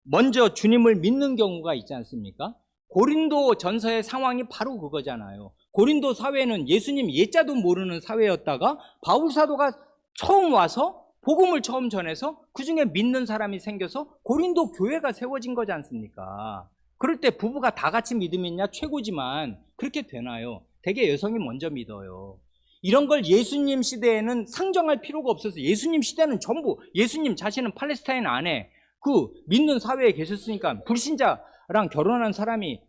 [SPEAKER 1] 먼저 주님을 믿는 경우가 있지 않습니까? 고린도 전서의 상황이 바로 그거잖아요. 고린도 사회는 예수님 예자도 모르는 사회였다가 바울 사도가 처음 와서 복음을 처음 전해서 그 중에 믿는 사람이 생겨서 고린도 교회가 세워진 거지 않습니까? 그럴 때 부부가 다 같이 믿으면야 최고지만 그렇게 되나요? 대개 여성이 먼저 믿어요. 이런 걸 예수님 시대에는 상정할 필요가 없어서, 예수님 시대는 전부, 예수님 자신은 팔레스타인 안에 믿는 사회에 계셨으니까 불신자랑 결혼한 사람이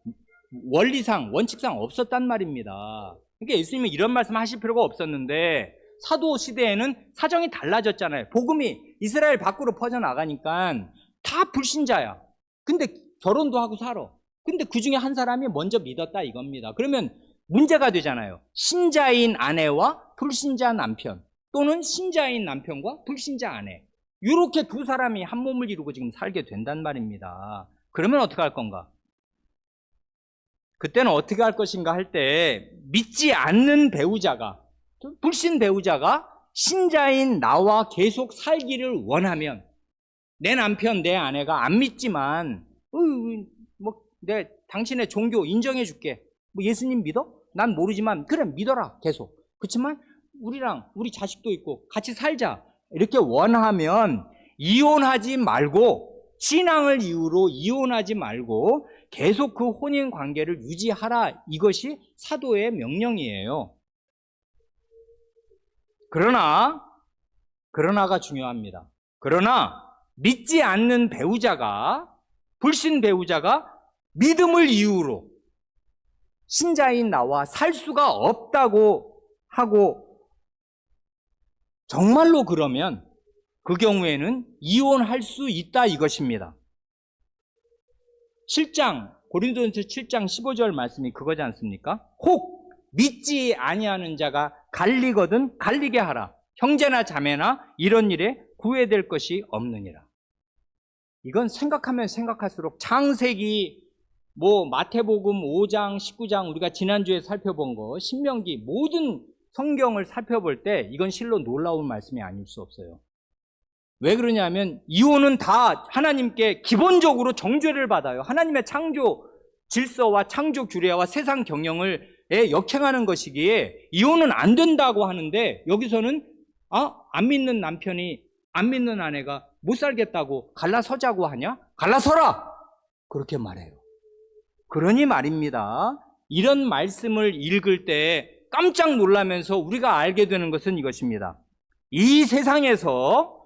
[SPEAKER 1] 원리상, 원칙상 없었단 말입니다. 그러니까 예수님은 이런 말씀 하실 필요가 없었는데, 사도 시대에는 사정이 달라졌잖아요. 복음이 이스라엘 밖으로 퍼져나가니까 다 불신자야. 근데 결혼도 하고 살아. 근데 그 중에 한 사람이 먼저 믿었다 이겁니다. 그러면 문제가 되잖아요. 신자인 아내와 불신자 남편, 또는 신자인 남편과 불신자 아내, 이렇게 두 사람이 한 몸을 이루고 지금 살게 된단 말입니다. 그러면 어떻게 할 건가? 그때는 어떻게 할 것인가 할 때, 믿지 않는 배우자가, 불신 배우자가 신자인 나와 계속 살기를 원하면, 내 남편, 내 아내가 안 믿지만 내 당신의 종교 인정해 줄게. 예수님 믿어? 난 모르지만 그래 믿어라 계속. 그렇지만 우리 자식도 있고 같이 살자 이렇게 원하면 이혼하지 말고, 신앙을 이유로 이혼하지 말고 계속 그 혼인 관계를 유지하라, 이것이 사도의 명령이에요. 그러나가 중요합니다. 그러나 믿지 않는 배우자가, 불신 배우자가 믿음을 이유로 신자인 나와 살 수가 없다고 하고 정말로 그러면 그 경우에는 이혼할 수 있다 이것입니다. 고린도전서 7장 15절 말씀이 그거지 않습니까? 혹 믿지 아니하는 자가 갈리거든 갈리게 하라. 형제나 자매나 이런 일에 구애될 것이 없느니라. 이건 생각하면 생각할수록 창세기, 마태복음 5장, 19장, 우리가 지난주에 살펴본 거, 신명기, 모든 성경을 살펴볼 때 이건 실로 놀라운 말씀이 아닐 수 없어요. 왜 그러냐면 이혼은 다 하나님께 기본적으로 정죄를 받아요. 하나님의 창조 질서와 창조 규례와 세상 경영을 역행하는 것이기에 이혼은 안 된다고 하는데, 여기서는 안 믿는 남편이 안 믿는 아내가 못 살겠다고 갈라서자고 하냐? 갈라서라! 그렇게 말해요. 그러니 말입니다. 이런 말씀을 읽을 때 깜짝 놀라면서 우리가 알게 되는 것은 이것입니다. 이 세상에서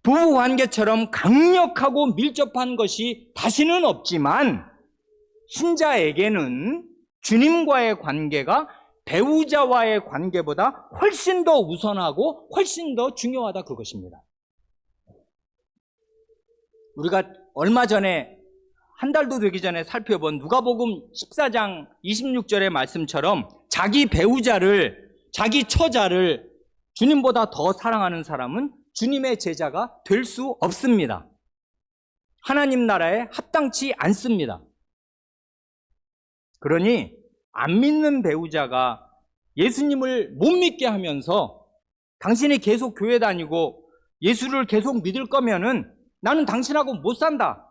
[SPEAKER 1] 부부관계처럼 강력하고 밀접한 것이 다시는 없지만, 신자에게는 주님과의 관계가 배우자와의 관계보다 훨씬 더 우선하고 훨씬 더 중요하다 그것입니다. 우리가 얼마 전에 한 달도 되기 전에 살펴본 누가복음 14장 26절의 말씀처럼 자기 배우자를, 자기 처자를 주님보다 더 사랑하는 사람은 주님의 제자가 될 수 없습니다. 하나님 나라에 합당치 않습니다. 그러니 안 믿는 배우자가 예수님을 못 믿게 하면서 당신이 계속 교회 다니고 예수를 계속 믿을 거면은 나는 당신하고 못 산다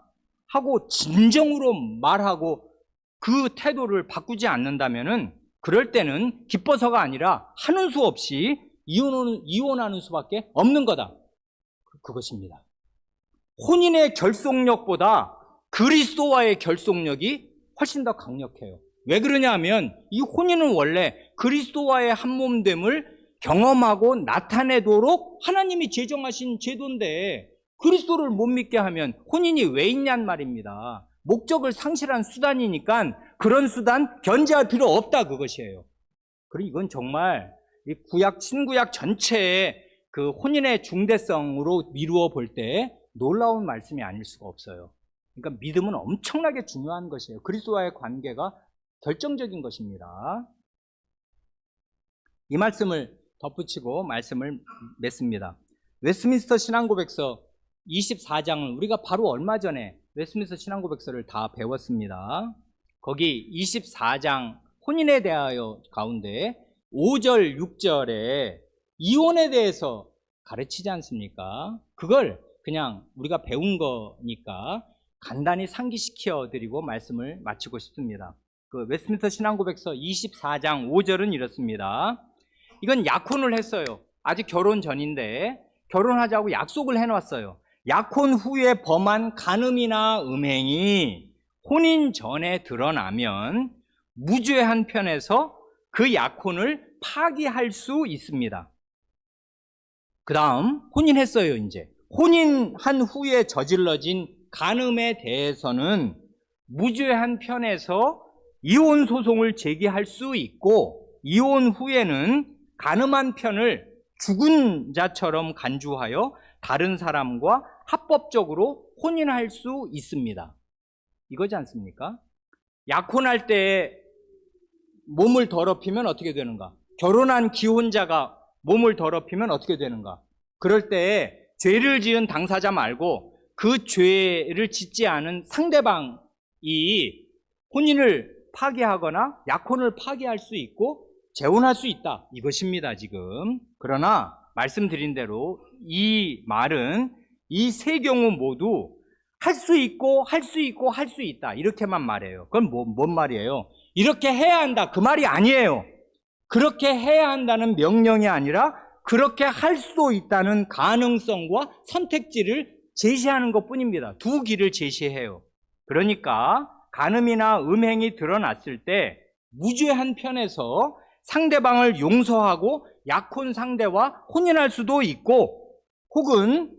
[SPEAKER 1] 하고 진정으로 말하고 그 태도를 바꾸지 않는다면은 그럴 때는 기뻐서가 아니라 하는 수 없이 이혼하는 수밖에 없는 거다. 그것입니다. 혼인의 결속력보다 그리스도와의 결속력이 훨씬 더 강력해요. 왜 그러냐 하면 이 혼인은 원래 그리스도와의 한몸됨을 경험하고 나타내도록 하나님이 제정하신 제도인데 그리스도를 못 믿게 하면 혼인이 왜 있냔 말입니다. 목적을 상실한 수단이니까 그런 수단 견제할 필요 없다 그것이에요. 그리고 이건 정말 이 구약, 신구약 전체의 그 혼인의 중대성으로 미루어 볼 때 놀라운 말씀이 아닐 수가 없어요. 그러니까 믿음은 엄청나게 중요한 것이에요. 그리스도와의 관계가 결정적인 것입니다. 이 말씀을 덧붙이고 말씀을 맺습니다. 웨스트민스터 신앙고백서 24장을 우리가 바로 얼마 전에 웨스트민스터 신앙고백서를 다 배웠습니다. 거기 24장 혼인에 대하여 가운데 5절, 6절에 이혼에 대해서 가르치지 않습니까? 그걸 그냥 우리가 배운 거니까 간단히 상기시켜 드리고 말씀을 마치고 싶습니다. 그 웨스트민스터 신앙고백서 24장 5절은 이렇습니다. 이건 약혼을 했어요. 아직 결혼 전인데 결혼하자고 약속을 해놨어요. 약혼 후에 범한 간음이나 음행이 혼인 전에 드러나면 무죄한 편에서 그 약혼을 파기할 수 있습니다. 그 다음 혼인했어요. 이제 혼인한 후에 저질러진 간음에 대해서는 무죄한 편에서 이혼 소송을 제기할 수 있고 이혼 후에는 간음한 편을 죽은 자처럼 간주하여 다른 사람과 합법적으로 혼인할 수 있습니다. 이거지 않습니까? 약혼할 때 몸을 더럽히면 어떻게 되는가? 결혼한 기혼자가 몸을 더럽히면 어떻게 되는가? 그럴 때 죄를 지은 당사자 말고 그 죄를 짓지 않은 상대방이 혼인을 파기하거나 약혼을 파기할 수 있고 재혼할 수 있다. 이것입니다, 지금. 그러나 말씀드린 대로 이 말은 이 세 경우 모두 할 수 있고 할 수 있고 할 수 있다. 이렇게만 말해요. 그건 뭔 말이에요? 이렇게 해야 한다. 그 말이 아니에요. 그렇게 해야 한다는 명령이 아니라 그렇게 할 수 있다는 가능성과 선택지를 제시하는 것뿐입니다. 두 길을 제시해요. 그러니까 간음이나 음행이 드러났을 때 무죄한 편에서 상대방을 용서하고 약혼 상대와 혼인할 수도 있고 혹은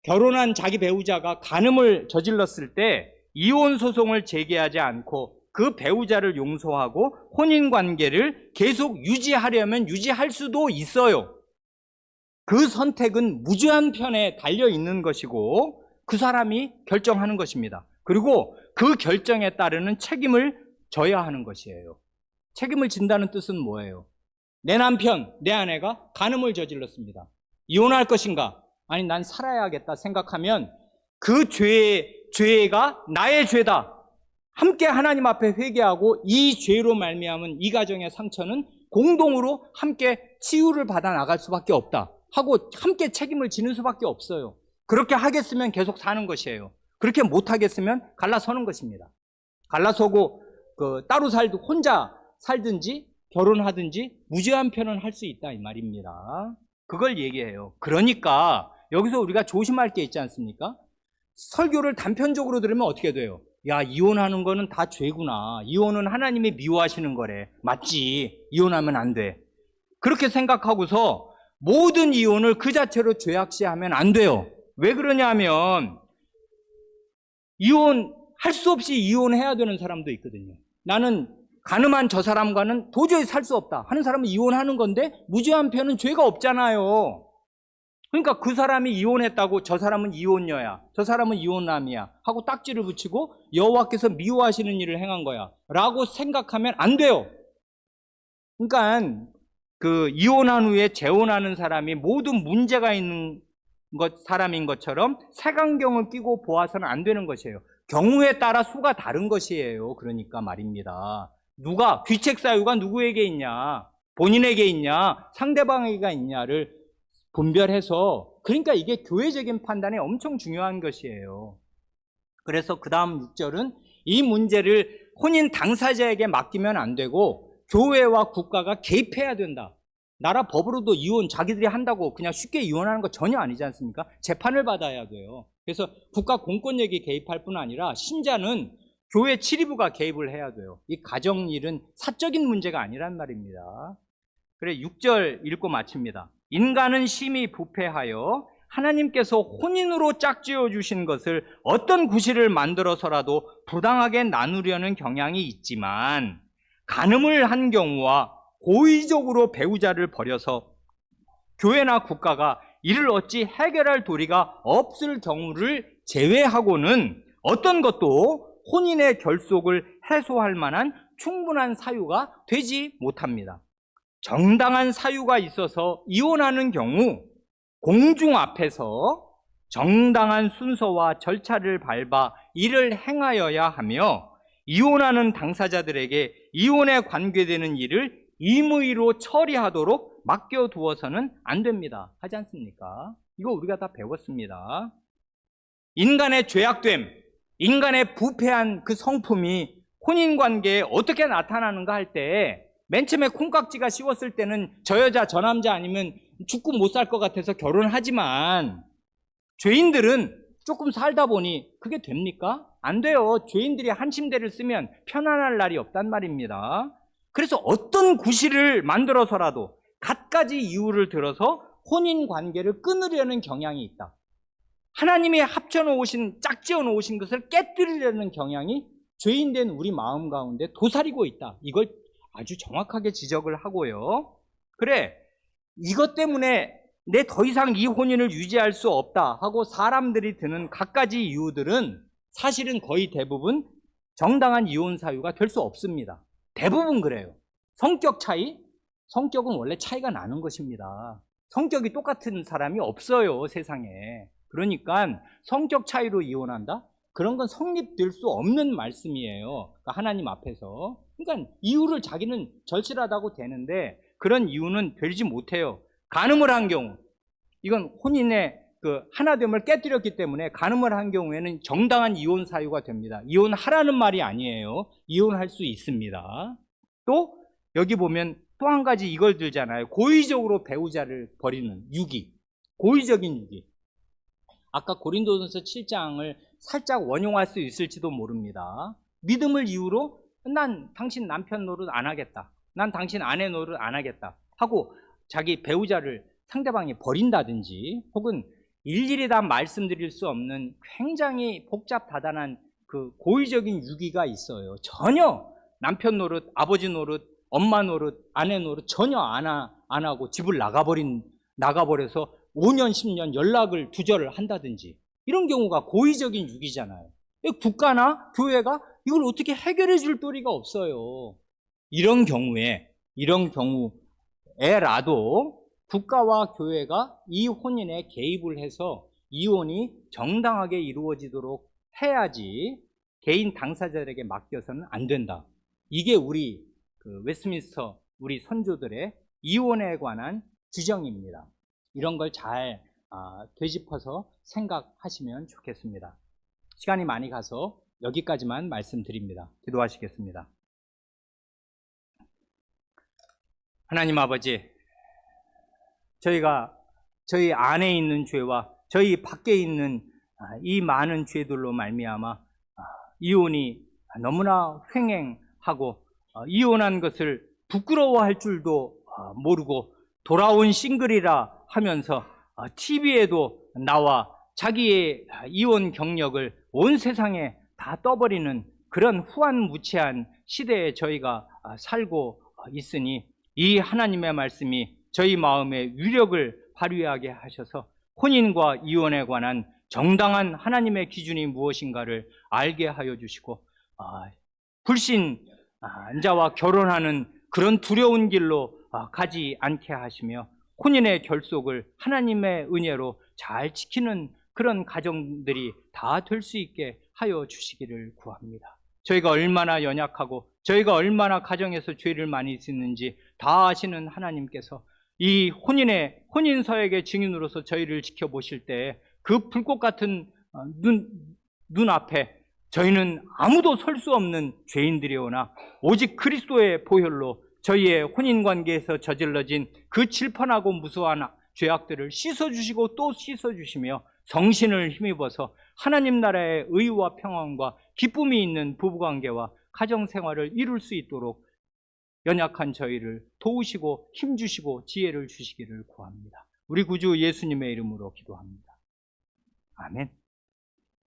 [SPEAKER 1] 결혼한 자기 배우자가 간음을 저질렀을 때 이혼 소송을 제기하지 않고 그 배우자를 용서하고 혼인 관계를 계속 유지하려면 유지할 수도 있어요. 그 선택은 무죄한 편에 달려 있는 것이고 그 사람이 결정하는 것입니다. 그리고 그 결정에 따르는 책임을 져야 하는 것이에요. 책임을 진다는 뜻은 뭐예요? 내 남편, 내 아내가 간음을 저질렀습니다. 이혼할 것인가? 아니, 난 살아야겠다 생각하면 그 죄가 나의 죄다. 함께 하나님 앞에 회개하고 이 죄로 말미암은 이 가정의 상처는 공동으로 함께 치유를 받아 나갈 수밖에 없다 하고 함께 책임을 지는 수밖에 없어요. 그렇게 하겠으면 계속 사는 것이에요. 그렇게 못하겠으면 갈라서는 것입니다. 갈라서고 따로 혼자 살든지 결혼하든지 무죄한 편은 할 수 있다 이 말입니다. 그걸 얘기해요. 그러니까 여기서 우리가 조심할 게 있지 않습니까? 설교를 단편적으로 들으면 어떻게 돼요? 야, 이혼하는 거는 다 죄구나. 이혼은 하나님이 미워하시는 거래. 맞지. 이혼하면 안 돼. 그렇게 생각하고서 모든 이혼을 그 자체로 죄악시하면 안 돼요. 왜 그러냐면 할 수 없이 이혼해야 되는 사람도 있거든요. 나는 가늠한 저 사람과는 도저히 살 수 없다 하는 사람은 이혼하는 건데 무죄한 편은 죄가 없잖아요. 그러니까 그 사람이 이혼했다고 저 사람은 이혼녀야, 저 사람은 이혼남이야 하고 딱지를 붙이고 여호와께서 미워하시는 일을 행한 거야 라고 생각하면 안 돼요. 그러니까 그 이혼한 후에 재혼하는 사람이 모든 문제가 있는 사람인 것처럼 색안경을 끼고 보아서는 안 되는 것이에요. 경우에 따라 수가 다른 것이에요. 그러니까 말입니다. 누가 귀책 사유가 누구에게 있냐, 본인에게 있냐, 상대방에게 있냐를 분별해서, 그러니까 이게 교회적인 판단이 엄청 중요한 것이에요. 그래서 그 다음 6절은 이 문제를 혼인 당사자에게 맡기면 안 되고 교회와 국가가 개입해야 된다. 나라 법으로도 이혼 자기들이 한다고 그냥 쉽게 이혼하는 거 전혀 아니지 않습니까? 재판을 받아야 돼요. 그래서 국가 공권력이 개입할 뿐 아니라 신자는 교회 치리부가 개입을 해야 돼요. 이 가정일은 사적인 문제가 아니란 말입니다. 그래 6절 읽고 마칩니다. 인간은 심히 부패하여 하나님께서 혼인으로 짝지어 주신 것을 어떤 구실을 만들어서라도 부당하게 나누려는 경향이 있지만 간음을 한 경우와 고의적으로 배우자를 버려서 교회나 국가가 이를 어찌 해결할 도리가 없을 경우를 제외하고는 어떤 것도 혼인의 결속을 해소할 만한 충분한 사유가 되지 못합니다. 정당한 사유가 있어서 이혼하는 경우 공중 앞에서 정당한 순서와 절차를 밟아 이를 행하여야 하며 이혼하는 당사자들에게 이혼에 관계되는 일을 임의로 처리하도록 맡겨두어서는 안 됩니다. 하지 않습니까? 이거 우리가 다 배웠습니다. 인간의 죄악됨, 인간의 부패한 그 성품이 혼인관계에 어떻게 나타나는가 할 때 맨 처음에 콩깍지가 씌웠을 때는 저 여자 저 남자 아니면 죽고 못 살 것 같아서 결혼하지만 죄인들은 조금 살다 보니 그게 됩니까? 안 돼요. 죄인들이 한 침대를 쓰면 편안할 날이 없단 말입니다. 그래서 어떤 구실을 만들어서라도 갖가지 이유를 들어서 혼인관계를 끊으려는 경향이 있다. 하나님이 합쳐놓으신, 짝지어 놓으신 것을 깨뜨리려는 경향이 죄인된 우리 마음 가운데 도사리고 있다. 이걸 아주 정확하게 지적을 하고요. 그래, 이것 때문에 내 더 이상 이 혼인을 유지할 수 없다 하고 사람들이 드는 갖가지 이유들은 사실은 거의 대부분 정당한 이혼 사유가 될 수 없습니다. 대부분 그래요. 성격 차이? 성격은 원래 차이가 나는 것입니다. 성격이 똑같은 사람이 없어요, 세상에. 그러니까 성격 차이로 이혼한다? 그런 건 성립될 수 없는 말씀이에요. 그러니까 하나님 앞에서. 그러니까 이유를 자기는 절실하다고 되는데 그런 이유는 되지 못해요. 간음을 한 경우, 이건 혼인의 그 하나됨을 깨뜨렸기 때문에 간음을 한 경우에는 정당한 이혼 사유가 됩니다. 이혼하라는 말이 아니에요. 이혼할 수 있습니다. 또 여기 보면 또 한 가지 이걸 들잖아요. 고의적으로 배우자를 버리는 유기, 고의적인 유기. 아까 고린도전서 7장을 살짝 원용할 수 있을지도 모릅니다. 믿음을 이유로 난 당신 남편 노릇 안 하겠다, 난 당신 아내 노릇 안 하겠다 하고 자기 배우자를 상대방이 버린다든지, 혹은 일일이 다 말씀드릴 수 없는 굉장히 복잡다단한 그 고의적인 유기가 있어요. 전혀 남편 노릇, 아버지 노릇, 엄마 노릇, 아내 노릇 전혀 안 하고 집을 나가버려서 5년, 10년 연락을 두절을 한다든지, 이런 경우가 고의적인 유기잖아요. 국가나 교회가 이걸 어떻게 해결해 줄 도리가 없어요. 이런 경우에라도 국가와 교회가 이 혼인에 개입을 해서 이혼이 정당하게 이루어지도록 해야지 개인 당사자들에게 맡겨서는 안 된다. 이게 우리 웨스트민스터 우리 선조들의 이혼에 관한 규정입니다. 이런 걸 잘 되짚어서 생각하시면 좋겠습니다. 시간이 많이 가서 여기까지만 말씀드립니다. 기도하시겠습니다. 하나님 아버지, 저희 안에 있는 죄와 저희 밖에 있는 이 많은 죄들로 말미암아 이혼이 너무나 횡행하고 이혼한 것을 부끄러워할 줄도 모르고 돌아온 싱글이라 하면서 TV에도 나와 자기의 이혼 경력을 온 세상에 다 떠버리는 그런 후한무치한 시대에 저희가 살고 있으니 이 하나님의 말씀이 저희 마음에 위력을 발휘하게 하셔서 혼인과 이혼에 관한 정당한 하나님의 기준이 무엇인가를 알게 하여 주시고 불신자와 결혼하는 그런 두려운 길로 가지 않게 하시며 혼인의 결속을 하나님의 은혜로 잘 지키는 그런 가정들이 다 될 수 있게 하여 주시기를 구합니다. 저희가 얼마나 연약하고 저희가 얼마나 가정에서 죄를 많이 짓는지 다 아시는 하나님께서 이 혼인서약의 증인으로서 저희를 지켜보실 때 그 불꽃 같은 눈앞에 저희는 아무도 설 수 없는 죄인들이오나 오직 그리스도의 보혈로 저희의 혼인관계에서 저질러진 그 질펀하고 무수한 죄악들을 씻어주시고 또 씻어주시며 성신을 힘입어서 하나님 나라의 의와 평안과 기쁨이 있는 부부관계와 가정생활을 이룰 수 있도록 연약한 저희를 도우시고 힘주시고 지혜를 주시기를 구합니다. 우리 구주 예수님의 이름으로 기도합니다. 아멘.